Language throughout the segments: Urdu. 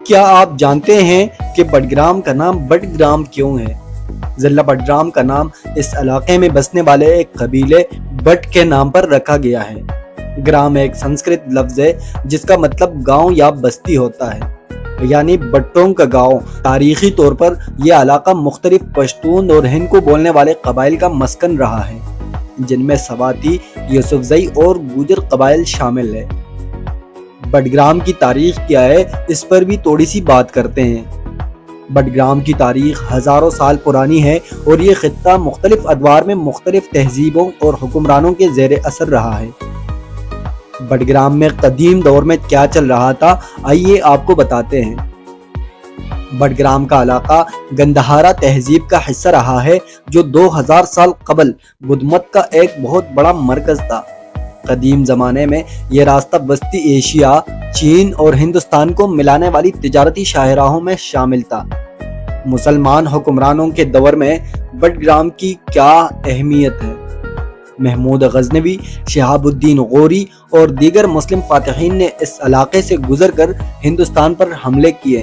کیا آپ جانتے ہیں کہ بٹگرام کا نام بٹگرام کیوں ہے؟ ضلع بٹگرام کا نام اس علاقے میں بسنے والے ایک قبیلے بٹ کے نام پر رکھا گیا ہے۔ گرام ایک سنسکرت لفظ ہے جس کا مطلب گاؤں یا بستی ہوتا ہے، یعنی بٹوں کا گاؤں۔ تاریخی طور پر یہ علاقہ مختلف پشتون اور ہند کو بولنے والے قبائل کا مسکن رہا ہے، جن میں سواتی، یوسفزئی اور گوجر قبائل شامل ہیں۔ بٹگرام کی تاریخ کیا ہے، اس پر بھی تھوڑی سی بات کرتے ہیں۔ بٹگرام کی تاریخ ہزاروں سال پرانی ہے اور یہ خطہ مختلف ادوار میں مختلف تہذیبوں اور حکمرانوں کے زیر اثر رہا ہے۔ بٹگرام میں قدیم دور میں کیا چل رہا تھا، آئیے آپ کو بتاتے ہیں۔ بٹگرام کا علاقہ گندھارا تہذیب کا حصہ رہا ہے، جو 2000 سال قبل بدھ مت کا ایک بہت بڑا مرکز تھا۔ قدیم زمانے میں یہ راستہ وسطی ایشیا، چین اور ہندوستان کو ملانے والی تجارتی شاہراہوں میں شامل تھا۔ مسلمان حکمرانوں کے دور میں بٹگرام کی کیا اہمیت ہے؟ محمود غزنوی، شہاب الدین غوری اور دیگر مسلم فاتحین نے اس علاقے سے گزر کر ہندوستان پر حملے کیے۔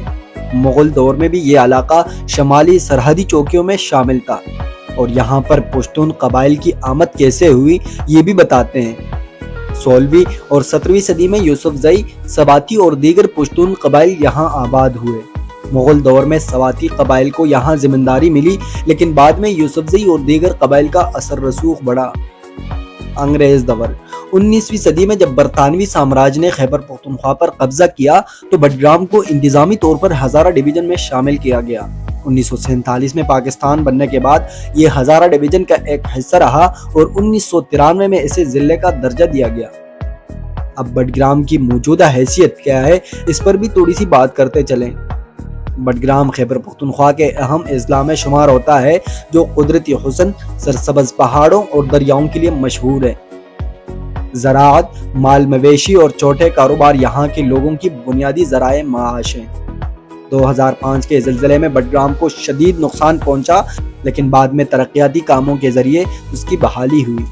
مغل دور میں بھی یہ علاقہ شمالی سرحدی چوکیوں میں شامل تھا، اور یہاں پر پشتون قبائل کی آمد کیسے ہوئی یہ بھی بتاتے ہیں۔ 16ویں اور 17ویں صدی میں یوسفزئی، سواتی اور دیگر پشتون قبائل یہاں آباد ہوئے۔ مغل دور میں سواتی قبائل کو یہاں زمینداری ملی، لیکن بعد میں یوسفزئی اور دیگر قبائل کا اثر رسوخ بڑھا۔ انگریز دور 19ویں صدی میں جب برطانوی سامراج نے خیبر پختونخوا پر قبضہ کیا تو بٹگرام کو انتظامی طور پر ہزارہ ڈویژن میں شامل کیا گیا۔ 1947 میں پاکستان بننے کے بعد یہ ہزارہ ڈویژن کا ایک حصہ رہا اور 1993 میں اسے ضلع کا درجہ دیا گیا۔ اب بٹگرام کی موجودہ حیثیت کیا ہے، اس پر بھی تھوڑی سی بات کرتے چلیں۔ بٹگرام خیبر پختونخوا کے اہم اضلاع میں شمار ہوتا ہے، جو قدرتی حسن، سرسبز پہاڑوں اور دریاؤں کے لیے مشہور ہے۔ زراعت، مال مویشی اور چھوٹے کاروبار یہاں کے لوگوں کی بنیادی ذرائع معاش ہیں۔ 2005 کے زلزلے میں بٹگرام کو شدید نقصان پہنچا، لیکن بعد میں ترقیاتی کاموں کے ذریعے اس کی بحالی ہوئی۔